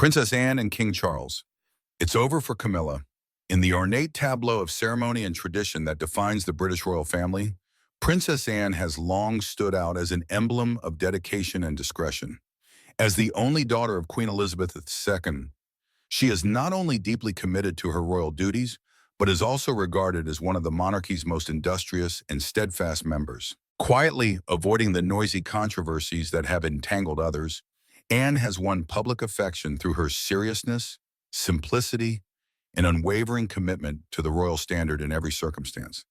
Princess Anne and King Charles. It's over for Camilla. In the ornate tableau of ceremony and tradition that defines the British royal family, Princess Anne has long stood out as an emblem of dedication and discretion. As the only daughter of Queen Elizabeth II, she is not only deeply committed to her royal duties, but is also regarded as one of the monarchy's most industrious and steadfast members. Quietly avoiding the noisy controversies that have entangled others, Anne has won public affection through her seriousness, simplicity, and unwavering commitment to the royal standard in every circumstance.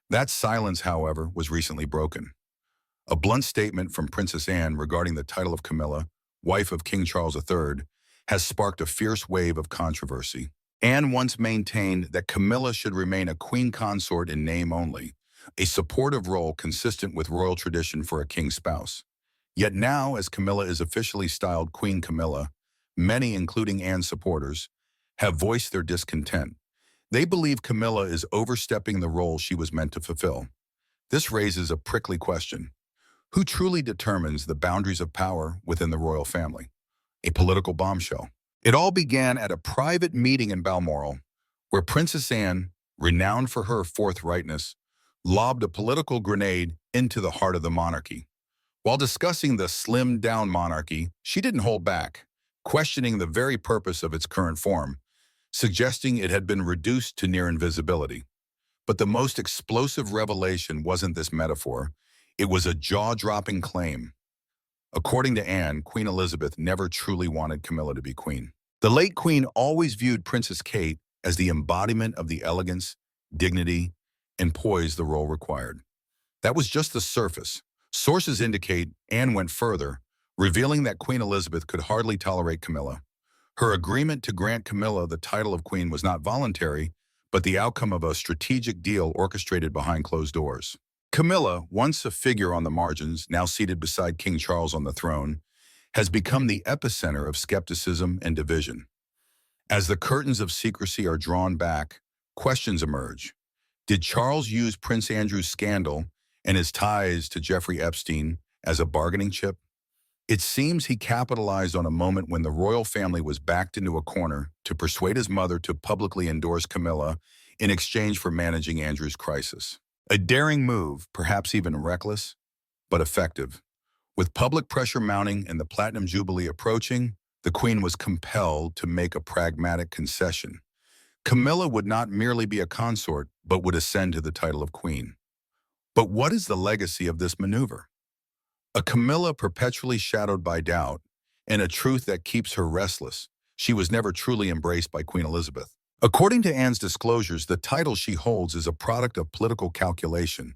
That silence, however, was recently broken. A blunt statement from Princess Anne regarding the title of Camilla, wife of King Charles III, has sparked a fierce wave of controversy. Anne once maintained that Camilla should remain a queen consort in name only, a supportive role consistent with royal tradition for a king's spouse. Yet now, as Camilla is officially styled Queen Camilla, many, including Anne's supporters, have voiced their discontent. They believe Camilla is overstepping the role she was meant to fulfill. This raises a prickly question. Who truly determines the boundaries of power within the royal family? A political bombshell. It all began at a private meeting in Balmoral, where Princess Anne, renowned for her forthrightness, lobbed a political grenade into the heart of the monarchy. While discussing the slimmed-down monarchy, she didn't hold back, questioning the very purpose of its current form, suggesting it had been reduced to near invisibility. But the most explosive revelation wasn't this metaphor. It was a jaw-dropping claim. According to Anne, Queen Elizabeth never truly wanted Camilla to be queen. The late queen always viewed Princess Kate as the embodiment of the elegance, dignity, and poise the role required. That was just the surface. Sources indicate Anne went further, revealing that Queen Elizabeth could hardly tolerate Camilla. Her agreement to grant Camilla the title of queen was not voluntary, but the outcome of a strategic deal orchestrated behind closed doors. Camilla, once a figure on the margins, now seated beside King Charles on the throne, has become the epicenter of skepticism and division. As the curtains of secrecy are drawn back, questions emerge. Did Charles use Prince Andrew's scandal and his ties to Jeffrey Epstein as a bargaining chip? It seems he capitalized on a moment when the royal family was backed into a corner to persuade his mother to publicly endorse Camilla in exchange for managing Andrew's crisis. A daring move, perhaps even reckless, but effective. With public pressure mounting and the Platinum Jubilee approaching, the Queen was compelled to make a pragmatic concession. Camilla would not merely be a consort, but would ascend to the title of Queen. But what is the legacy of this maneuver? A Camilla perpetually shadowed by doubt, and a truth that keeps her restless. She was never truly embraced by Queen Elizabeth. According to Anne's disclosures, the title she holds is a product of political calculation,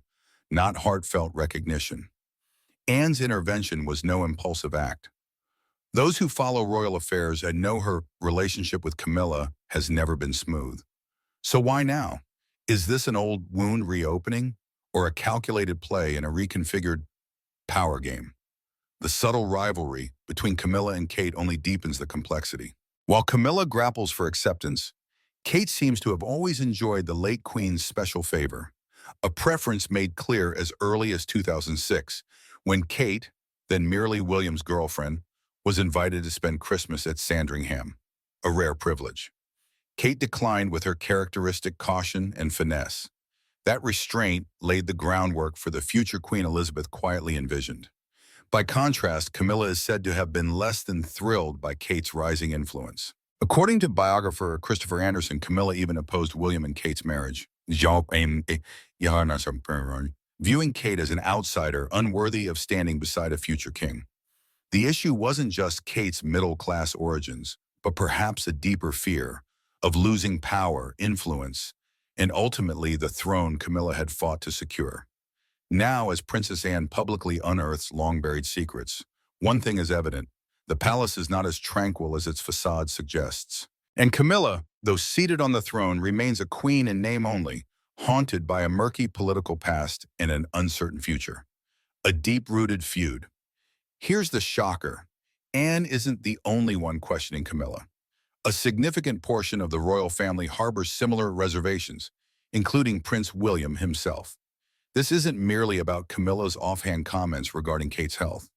not heartfelt recognition. Anne's intervention was no impulsive act. Those who follow royal affairs and know her relationship with Camilla has never been smooth. So why now? Is this an old wound reopening, or a calculated play in a reconfigured power game? The subtle rivalry between Camilla and Kate only deepens the complexity. While Camilla grapples for acceptance, Kate seems to have always enjoyed the late Queen's special favor, a preference made clear as early as 2006, when Kate, then merely William's girlfriend, was invited to spend Christmas at Sandringham, a rare privilege. Kate declined with her characteristic caution and finesse. That restraint laid the groundwork for the future Queen Elizabeth quietly envisioned. By contrast, Camilla is said to have been less than thrilled by Kate's rising influence. According to biographer Christopher Anderson, Camilla even opposed William and Kate's marriage, viewing Kate as an outsider unworthy of standing beside a future king. The issue wasn't just Kate's middle-class origins, but perhaps a deeper fear of losing power, influence, and ultimately the throne Camilla had fought to secure. Now, as Princess Anne publicly unearths long-buried secrets, one thing is evident: the palace is not as tranquil as its facade suggests. And Camilla, though seated on the throne, remains a queen in name only, haunted by a murky political past and an uncertain future. A deep-rooted feud. Here's the shocker. Anne isn't the only one questioning Camilla. A significant portion of the royal family harbors similar reservations, including Prince William himself. This isn't merely about Camilla's offhand comments regarding Kate's health.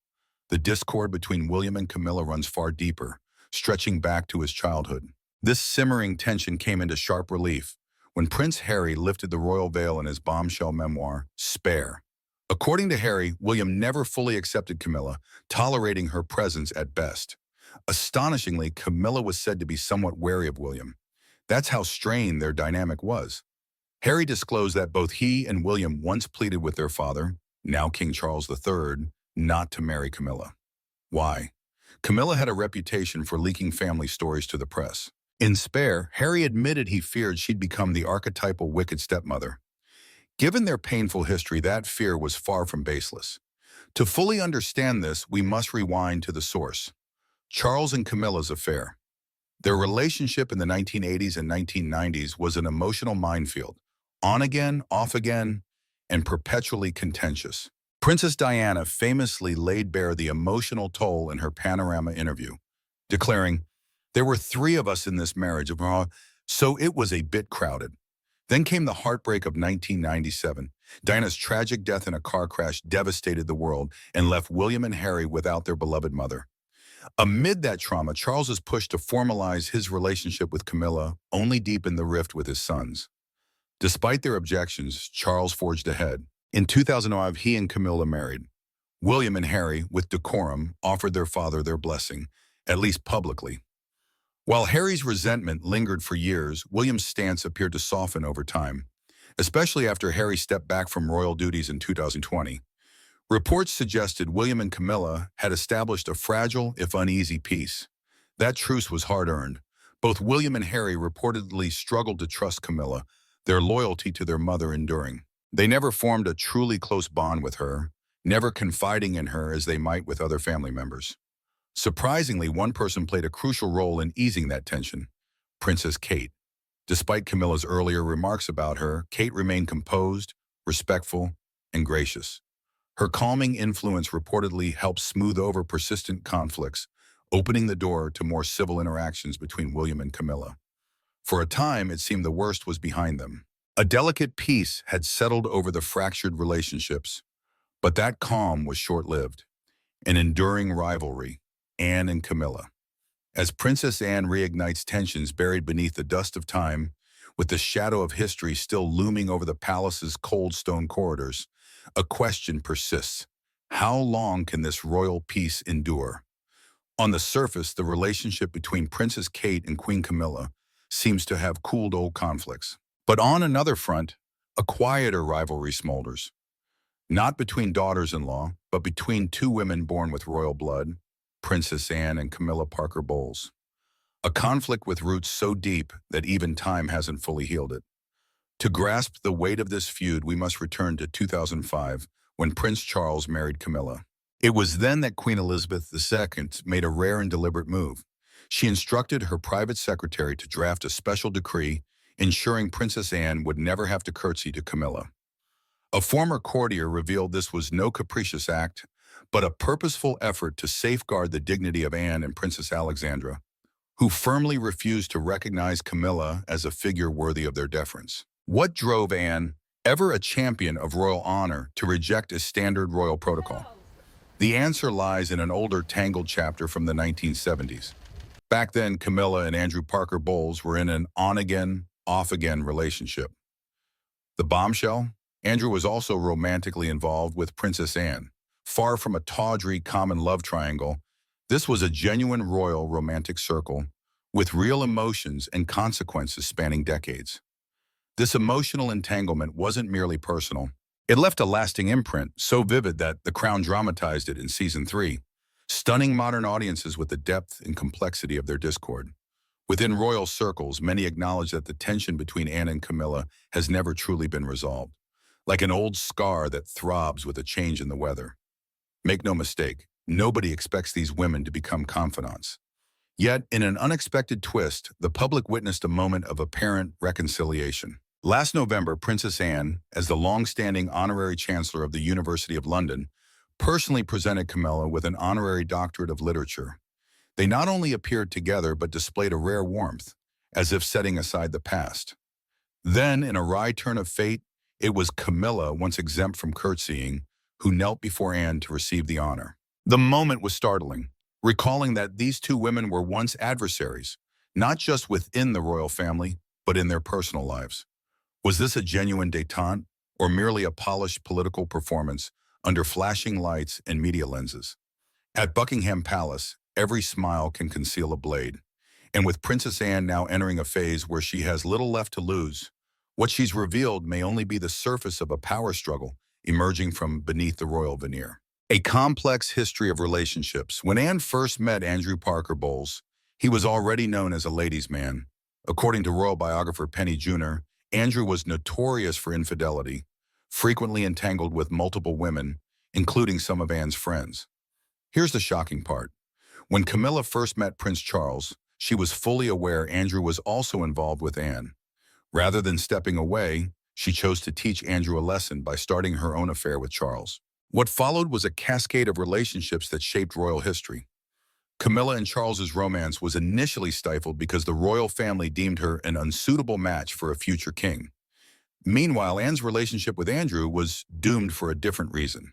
The discord between William and Camilla runs far deeper, stretching back to his childhood. This simmering tension came into sharp relief when Prince Harry lifted the royal veil in his bombshell memoir, Spare. According to Harry, William never fully accepted Camilla, tolerating her presence at best. Astonishingly, Camilla was said to be somewhat wary of William. That's how strained their dynamic was. Harry disclosed that both he and William once pleaded with their father, now King Charles III, not to marry Camilla. Why? Camilla had a reputation for leaking family stories to the press. In Spare, Harry admitted he feared she'd become the archetypal wicked stepmother. Given their painful history, that fear was far from baseless. To fully understand this, we must rewind to the source: Charles and Camilla's affair. Their relationship in the 1980s and 1990s was an emotional minefield, on again, off again, and perpetually contentious. Princess Diana famously laid bare the emotional toll in her Panorama interview, declaring, "There were three of us in this marriage, so it was a bit crowded." Then came the heartbreak of 1997. Diana's tragic death in a car crash devastated the world and left William and Harry without their beloved mother. Amid that trauma, Charles's push to formalize his relationship with Camilla only deepened the rift with his sons. Despite their objections, Charles forged ahead. In 2005, he and Camilla married. William and Harry, with decorum, offered their father their blessing, at least publicly. While Harry's resentment lingered for years, William's stance appeared to soften over time, especially after Harry stepped back from royal duties in 2020. Reports suggested William and Camilla had established a fragile, if uneasy, peace. That truce was hard-earned. Both William and Harry reportedly struggled to trust Camilla, their loyalty to their mother enduring. They never formed a truly close bond with her, never confiding in her as they might with other family members. Surprisingly, one person played a crucial role in easing that tension: Princess Kate. Despite Camilla's earlier remarks about her, Kate remained composed, respectful, and gracious. Her calming influence reportedly helped smooth over persistent conflicts, opening the door to more civil interactions between William and Camilla. For a time, it seemed the worst was behind them. A delicate peace had settled over the fractured relationships, but that calm was short-lived. An enduring rivalry, Anne and Camilla. As Princess Anne reignites tensions buried beneath the dust of time, with the shadow of history still looming over the palace's cold stone corridors, a question persists: how long can this royal peace endure? On the surface, the relationship between Princess Kate and Queen Camilla seems to have cooled old conflicts. But on another front, a quieter rivalry smolders. Not between daughters-in-law, but between two women born with royal blood, Princess Anne and Camilla Parker Bowles. A conflict with roots so deep that even time hasn't fully healed it. To grasp the weight of this feud, we must return to 2005, when Prince Charles married Camilla. It was then that Queen Elizabeth II made a rare and deliberate move. She instructed her private secretary to draft a special decree ensuring Princess Anne would never have to curtsy to Camilla. A former courtier revealed this was no capricious act, but a purposeful effort to safeguard the dignity of Anne and Princess Alexandra, who firmly refused to recognize Camilla as a figure worthy of their deference. What drove Anne, ever a champion of royal honor, to reject a standard royal protocol? The answer lies in an older, tangled chapter from the 1970s. Back then, Camilla and Andrew Parker Bowles were in an on-again, off-again relationship. The bombshell? Andrew was also romantically involved with Princess Anne. Far from a tawdry, common love triangle, this was a genuine royal romantic circle with real emotions and consequences spanning decades. This emotional entanglement wasn't merely personal. It left a lasting imprint, so vivid that The Crown dramatized it in Season 3, stunning modern audiences with the depth and complexity of their discord. Within royal circles, many acknowledge that the tension between Anne and Camilla has never truly been resolved, like an old scar that throbs with a change in the weather. Make no mistake, nobody expects these women to become confidants. Yet, in an unexpected twist, the public witnessed a moment of apparent reconciliation. Last November, Princess Anne, as the long-standing honorary chancellor of the University of London, personally presented Camilla with an honorary doctorate of literature. They not only appeared together but displayed a rare warmth, as if setting aside the past. Then, in a wry turn of fate, it was Camilla, once exempt from curtsying, who knelt before Anne to receive the honor. The moment was startling. recalling that these two women were once adversaries, not just within the royal family, but in their personal lives. Was this a genuine détente, or merely a polished political performance under flashing lights and media lenses? At Buckingham Palace, every smile can conceal a blade. And with Princess Anne now entering a phase where she has little left to lose, what she's revealed may only be the surface of a power struggle emerging from beneath the royal veneer. A complex history of relationships. When Anne first met Andrew Parker Bowles, he was already known as a ladies' man. According to royal biographer Penny Junor, Andrew was notorious for infidelity, frequently entangled with multiple women, including some of Anne's friends. Here's the shocking part. When Camilla first met Prince Charles, she was fully aware Andrew was also involved with Anne. Rather than stepping away, she chose to teach Andrew a lesson by starting her own affair with Charles. What followed was a cascade of relationships that shaped royal history. Camilla and Charles's romance was initially stifled because the royal family deemed her an unsuitable match for a future king. Meanwhile, Anne's relationship with Andrew was doomed for a different reason.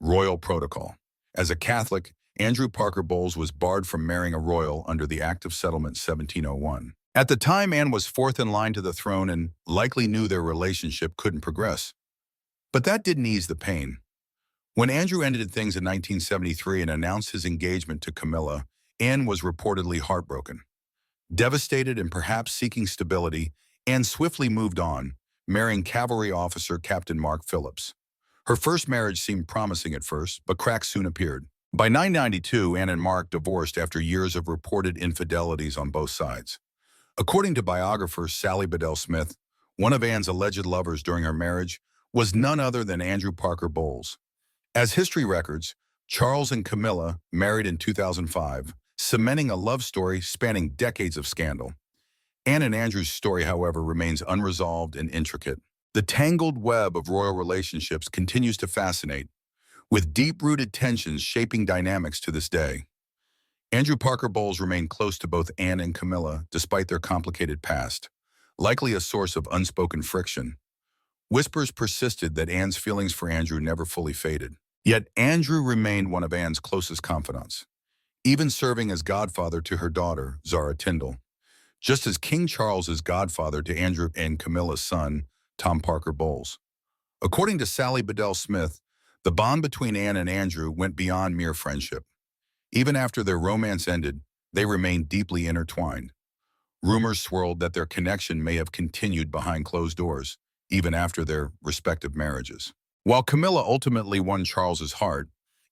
Royal protocol. As a Catholic, Andrew Parker Bowles was barred from marrying a royal under the Act of Settlement 1701. At the time, Anne was fourth in line to the throne and likely knew their relationship couldn't progress. But that didn't ease the pain. When Andrew ended things in 1973 and announced his engagement to Camilla, Anne was reportedly heartbroken. Devastated and perhaps seeking stability, Anne swiftly moved on, marrying cavalry officer Captain Mark Phillips. Her first marriage seemed promising at first, but cracks soon appeared. By 992, Anne and Mark divorced after years of reported infidelities on both sides. According to biographer Sally Bedell Smith, one of Anne's alleged lovers during her marriage was none other than Andrew Parker Bowles. As history records, Charles and Camilla married in 2005, cementing a love story spanning decades of scandal. Anne and Andrew's story, however, remains unresolved and intricate. The tangled web of royal relationships continues to fascinate, with deep-rooted tensions shaping dynamics to this day. Andrew Parker Bowles remained close to both Anne and Camilla despite their complicated past, likely a source of unspoken friction. Whispers persisted that Anne's feelings for Andrew never fully faded. Yet Andrew remained one of Anne's closest confidants, even serving as godfather to her daughter, Zara Tyndall, just as King Charles is godfather to Andrew and Camilla's son, Tom Parker Bowles. According to Sally Bedell Smith, the bond between Anne and Andrew went beyond mere friendship. Even after their romance ended, they remained deeply intertwined. Rumors swirled that their connection may have continued behind closed doors, even after their respective marriages. While Camilla ultimately won Charles's heart,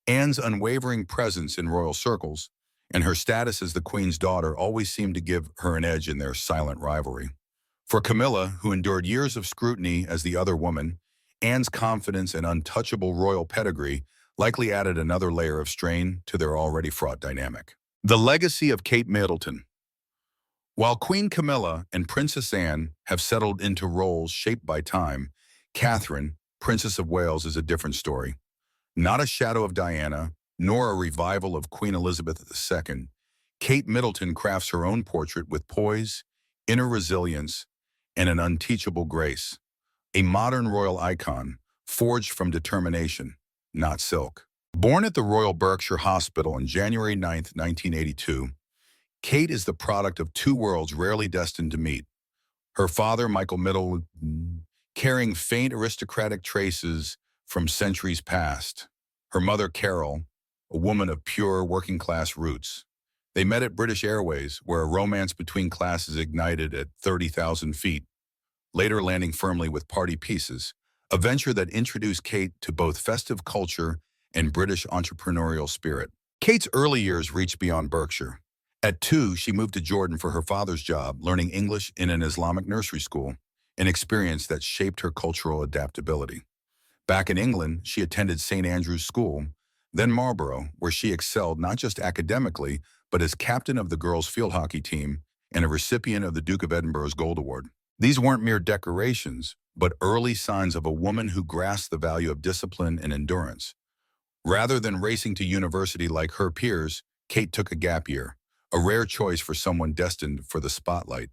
Anne's unwavering presence in royal circles and her status as the Queen's daughter always seemed to give her an edge in their silent rivalry. For Camilla, who endured years of scrutiny as the other woman, Anne's confidence and untouchable royal pedigree likely added another layer of strain to their already fraught dynamic. The legacy of Kate Middleton. While Queen Camilla and Princess Anne have settled into roles shaped by time, Catherine, Princess of Wales, is a different story. Not a shadow of Diana, nor a revival of Queen Elizabeth II, Kate Middleton crafts her own portrait with poise, inner resilience, and an unteachable grace. A modern royal icon, forged from determination, not silk. Born at the Royal Berkshire Hospital on January 9, 1982, Kate is the product of two worlds rarely destined to meet. Her father, Michael Middleton, carrying faint aristocratic traces from centuries past. Her mother, Carol, a woman of pure working-class roots. They met at British Airways, where a romance between classes ignited at 30,000 feet, later landing firmly with Party Pieces, a venture that introduced Kate to both festive culture and British entrepreneurial spirit. Kate's early years reached beyond Berkshire. At 2, she moved to Jordan for her father's job, learning English in an Islamic nursery school, an experience that shaped her cultural adaptability. Back in England, she attended St. Andrew's School, then Marlborough, where she excelled not just academically, but as captain of the girls' field hockey team and a recipient of the Duke of Edinburgh's Gold Award. These weren't mere decorations, but early signs of a woman who grasped the value of discipline and endurance. Rather than racing to university like her peers, Kate took a gap year, a rare choice for someone destined for the spotlight.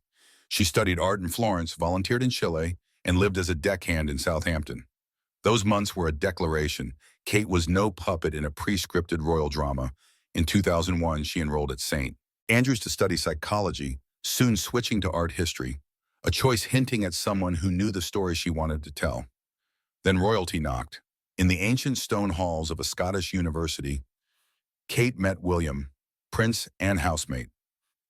She studied art in Florence, volunteered in Chile, and lived as a deckhand in Southampton. Those months were a declaration. Kate was no puppet in a pre-scripted royal drama. In 2001, she enrolled at St. Andrews to study psychology, soon switching to art history, a choice hinting at someone who knew the story she wanted to tell. Then royalty knocked. In the ancient stone halls of a Scottish university, Kate met William, prince and housemate.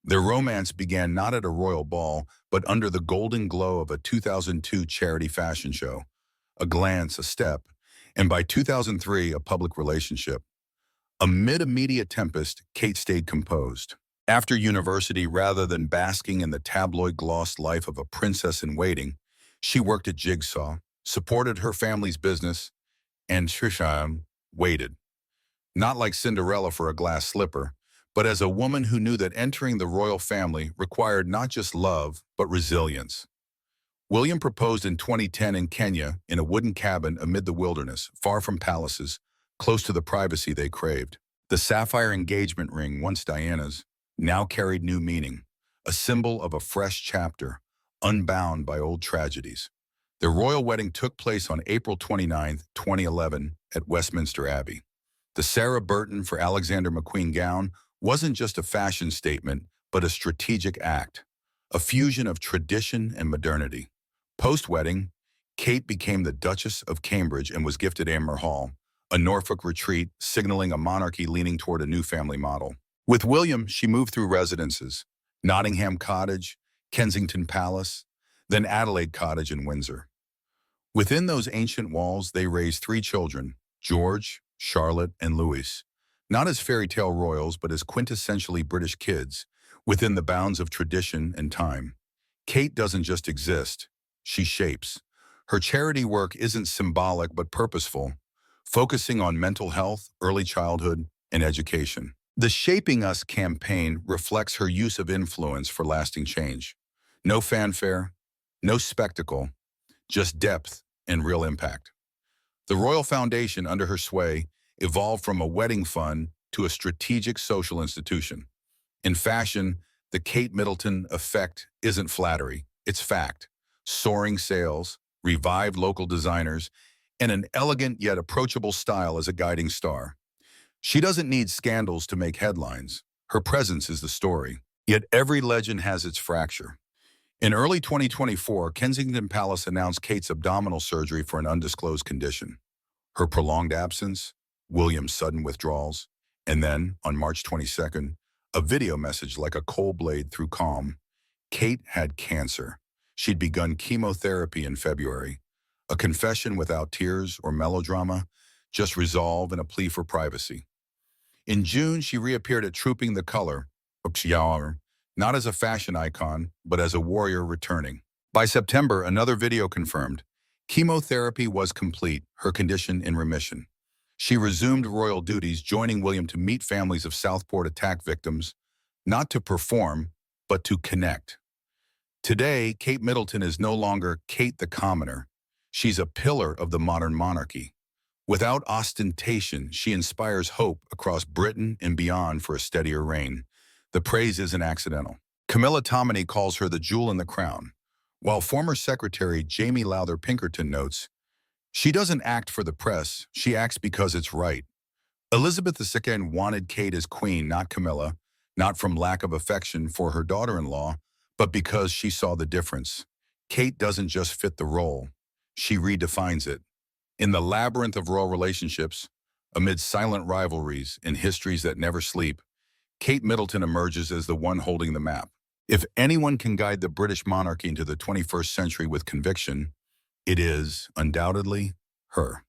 Their romance began not at a royal ball, but under the golden glow of a 2002 charity fashion show. A glance, a step, and by 2003, a public relationship. Amid a media tempest, Kate stayed composed. After university, rather than basking in the tabloid-glossed life of a princess-in-waiting, she worked at Jigsaw, supported her family's business, and waited. Not like Cinderella for a glass slipper, but as a woman who knew that entering the royal family required not just love, but resilience. William proposed in 2010 in Kenya in a wooden cabin amid the wilderness, far from palaces, close to the privacy they craved. The sapphire engagement ring, once Diana's, now carried new meaning, a symbol of a fresh chapter, unbound by old tragedies. Their royal wedding took place on April 29, 2011, at Westminster Abbey. The Sarah Burton for Alexander McQueen gown wasn't just a fashion statement, but a strategic act, a fusion of tradition and modernity. Post-wedding, Kate became the Duchess of Cambridge and was gifted Amer Hall, a Norfolk retreat signaling a monarchy leaning toward a new family model. With William, she moved through residences, Nottingham Cottage, Kensington Palace, then Adelaide Cottage in Windsor. Within those ancient walls, they raised 3 children, George, Charlotte, and Louis, not as fairy tale royals, but as quintessentially British kids, within the bounds of tradition and time. Kate doesn't just exist, she shapes. Her charity work isn't symbolic but purposeful, focusing on mental health, early childhood, and education. The Shaping Us campaign reflects her use of influence for lasting change. No fanfare, no spectacle, just depth and real impact. The Royal Foundation, under her sway, evolved from a wedding fund to a strategic social institution. In fashion, the Kate Middleton effect isn't flattery, it's fact. Soaring sales, revived local designers, and an elegant yet approachable style as a guiding star. She doesn't need scandals to make headlines. Her presence is the story. Yet every legend has its fracture. In early 2024, Kensington Palace announced Kate's abdominal surgery for an undisclosed condition. Her prolonged absence, William's sudden withdrawals, and then, on March 22nd, a video message like a cold blade through calm. Kate had cancer. She'd begun chemotherapy in February. A confession without tears or melodrama, just resolve and a plea for privacy. In June, she reappeared at Trooping the Color, not as a fashion icon, but as a warrior returning. By September, another video confirmed. Chemotherapy was complete, her condition in remission. She resumed royal duties, joining William to meet families of Southport attack victims, not to perform, but to connect. Today, Kate Middleton is no longer Kate the commoner. She's a pillar of the modern monarchy. Without ostentation, she inspires hope across Britain and beyond for a steadier reign. The praise isn't accidental. Camilla calls her the jewel in the crown, while former Secretary Jamie Lowther Pinkerton notes, she doesn't act for the press, she acts because it's right. Elizabeth II wanted Kate as queen, not Camilla, not from lack of affection for her daughter-in-law, but because she saw the difference. Kate doesn't just fit the role, she redefines it. In the labyrinth of royal relationships, amid silent rivalries and histories that never sleep, Kate Middleton emerges as the one holding the map. If anyone can guide the British monarchy into the 21st century with conviction, it is, undoubtedly, her.